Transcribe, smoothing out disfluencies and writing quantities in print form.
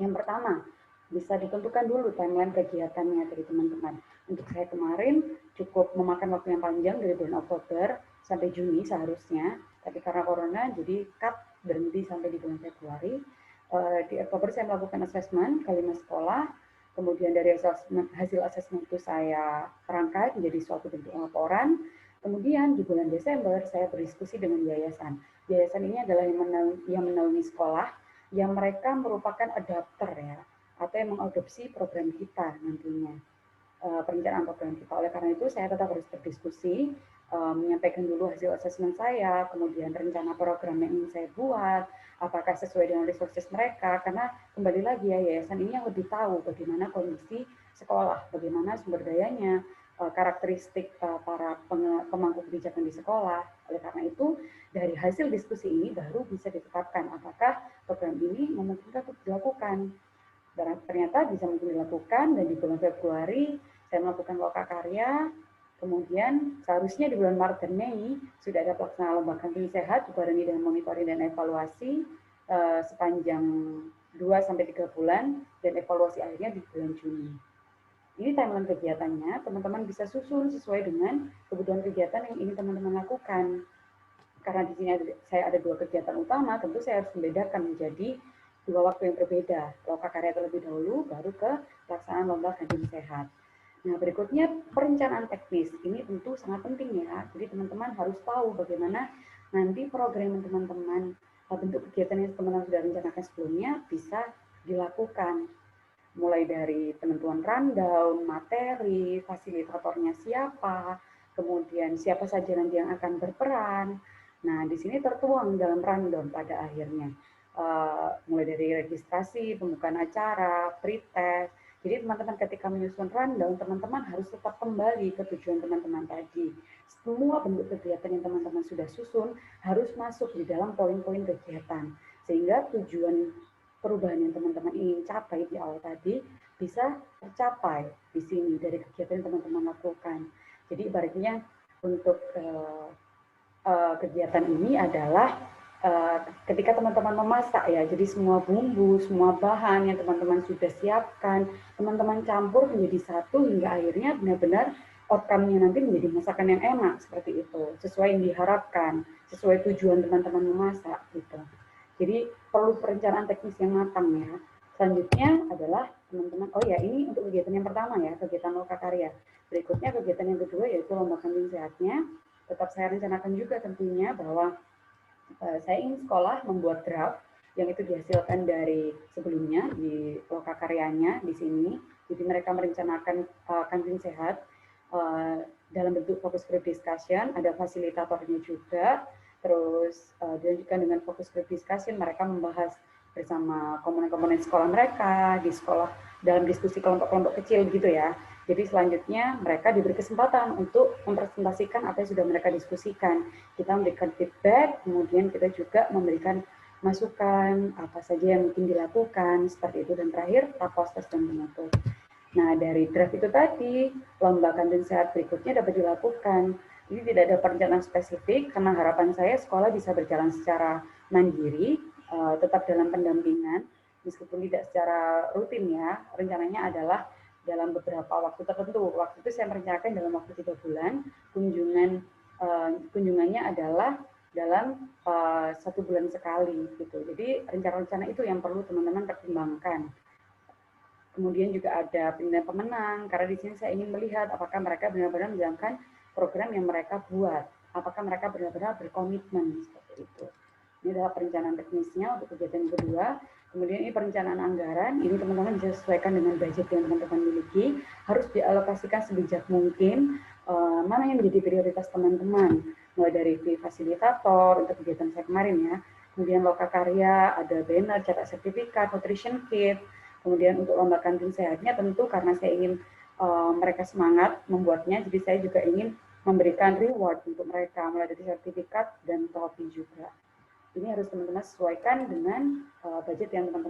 Yang pertama, bisa ditentukan dulu timeline kegiatannya dari teman-teman. Untuk saya kemarin cukup memakan waktu yang panjang dari bulan Oktober sampai Juni seharusnya, tapi karena corona jadi cut berhenti sampai di bulan Februari. Di Oktober saya melakukan asesmen ke 5 sekolah, kemudian dari hasil asesmen itu saya rangkai menjadi suatu bentuk laporan. Kemudian di bulan Desember saya berdiskusi dengan yayasan. Yayasan ini adalah yang menaungi sekolah yang mereka merupakan adapter ya, atau yang mengadopsi program kita nantinya, perencanaan program kita. Oleh karena itu saya tetap harus berdiskusi, menyampaikan dulu hasil asesmen saya, kemudian rencana program yang ingin saya buat, apakah sesuai dengan resources mereka, karena kembali lagi ya, yayasan ini yang lebih tahu bagaimana kondisi sekolah, bagaimana sumber dayanya, karakteristik para pemangku kebijakan di sekolah. Oleh karena itu, dari hasil diskusi ini baru bisa ditetapkan apakah program ini memungkinkan untuk dilakukan. Dan ternyata bisa mungkin dilakukan, dan di bulan Februari saya melakukan lokakarya, kemudian seharusnya di bulan Maret dan Mei sudah ada pelaksanaan lomba kantin sehat dibarengi dengan monitoring dan evaluasi sepanjang 2-3 bulan, dan evaluasi akhirnya di bulan Juni. Ini timeline kegiatannya, teman-teman bisa susun sesuai dengan kebutuhan kegiatan yang ingin teman-teman lakukan. Karena di sini saya ada 2 kegiatan utama, tentu saya harus membedakan menjadi 2 waktu yang berbeda. Lokakarya terlebih dahulu, baru ke pelaksanaan lomba kantin sehat. Nah, berikutnya perencanaan teknis. Ini tentu sangat penting ya. Jadi teman-teman harus tahu bagaimana nanti program teman-teman, bentuk kegiatan yang teman-teman sudah rencanakan sebelumnya bisa dilakukan. Mulai dari penentuan rundown, materi, fasilitatornya siapa, kemudian siapa saja nanti yang akan berperan. Nah, di sini tertuang dalam rundown pada akhirnya. Mulai dari registrasi, pembukaan acara, pretest. Jadi teman-teman ketika menyusun rundown, teman-teman harus tetap kembali ke tujuan teman-teman tadi. Semua bentuk kegiatan yang teman-teman sudah susun harus masuk di dalam poin-poin kegiatan. Sehingga tujuan perubahan yang teman-teman ingin capai di awal tadi bisa tercapai di sini dari kegiatan yang teman-teman lakukan. Jadi ibaratnya untuk kegiatan ini adalah ketika teman-teman memasak ya, jadi semua bumbu, semua bahan yang teman-teman sudah siapkan, teman-teman campur menjadi satu hingga akhirnya benar-benar outcome-nya nanti menjadi masakan yang enak seperti itu, sesuai yang diharapkan, sesuai tujuan teman-teman memasak gitu. Jadi perlu perencanaan teknis yang matang ya. Selanjutnya adalah teman-teman, oh ya ini untuk kegiatan yang pertama ya, kegiatan lokakarya. Berikutnya kegiatan yang kedua yaitu lomba kantin sehatnya. Tetap saya rencanakan juga tentunya bahwa saya ingin sekolah membuat draft yang itu dihasilkan dari sebelumnya di lokakaryanya di sini. Jadi mereka merencanakan kantin sehat dalam bentuk focus group discussion, ada fasilitatornya juga. Terus dilanjutkan dengan fokus group discussion, mereka membahas bersama komponen-komponen sekolah mereka, di sekolah dalam diskusi kelompok-kelompok kecil gitu ya. Jadi selanjutnya mereka diberi kesempatan untuk mempresentasikan apa yang sudah mereka diskusikan. Kita memberikan feedback, kemudian kita juga memberikan masukan apa saja yang mungkin dilakukan, seperti itu. Dan terakhir, rapor tes dan penutup. Nah, dari draft itu tadi, lomba kantin sehat berikutnya dapat dilakukan. Ini tidak ada perencanaan spesifik, karena harapan saya sekolah bisa berjalan secara mandiri, tetap dalam pendampingan, meskipun tidak secara rutin ya. Rencananya adalah dalam beberapa waktu tertentu. Waktu itu saya merencanakan dalam waktu 3 bulan, kunjungannya adalah dalam 1 bulan sekali gitu. Jadi rencana-rencana itu yang perlu teman-teman pertimbangkan. Kemudian juga ada penilaian pemenang, karena di sini saya ingin melihat apakah mereka benar-benar menjalankan program yang mereka buat, apakah mereka benar-benar berkomitmen seperti itu. Ini adalah perencanaan teknisnya untuk kegiatan yang kedua. Kemudian ini perencanaan anggaran, ini teman-teman bisa sesuaikan dengan budget yang teman-teman miliki, harus dialokasikan sebijak mungkin, mana yang menjadi prioritas teman-teman, mulai dari fee fasilitator untuk kegiatan saya kemarin ya, kemudian lokakarya, ada banner, cetak sertifikat, nutrition kit, kemudian untuk lomba kantin sehatnya tentu karena saya ingin mereka semangat membuatnya, jadi saya juga ingin memberikan reward untuk mereka, mulai dari sertifikat dan topi juga. Ini harus teman-teman sesuaikan dengan budget yang teman-teman